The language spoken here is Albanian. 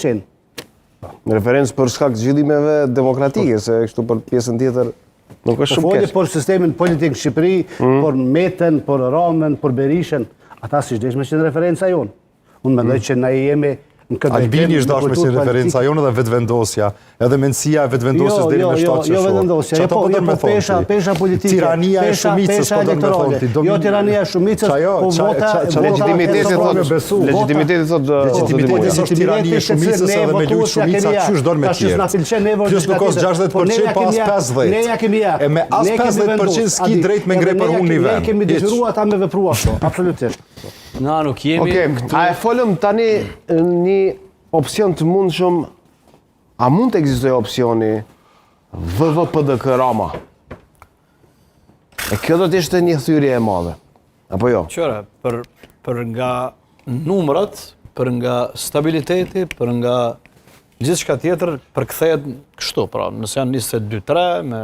qenë. Në referencë për shkak të zhvillimeve demokratike, se kështu për pjesën tjetër nuk është shumë keq. Por sistemin politik në Shqipëri, por Metën, por Ramën, por Berishën, ata si shdeshme që në referenca jonë. Unë mendoj që na jemi në këtë Albini është dashme si referenca jonë dhe vetëvendosja, edhe mendësia e vetëvendosjes deri në shtatë Jo vetëvendosja, po pesha politike, tirania e shumicës po do të thotë. Jo tirania e shumicës, po vota Legitimiteti thotë është tirania e shumicës edhe me lutë shumica qysh dorë me tjerë. Plus nuk është 60% pas 50%. Ne ja kemi ja. E me as 50% s'ki drejt me ngre për unë një vend. Ne kemi detyruar ata me vepru ashtu, absolutisht. Na nuk jemi. A e folëm tani një opsion të mundshëm, a mund të ekzistojë opsioni VVPDK Rama? E kjo do të ishte një thyrje e madhe, apo jo? Qëra, për nga numrat, për nga stabiliteti, për nga gjithçka tjetër, përkthehet kështu, pra, nëse janë 22-3 me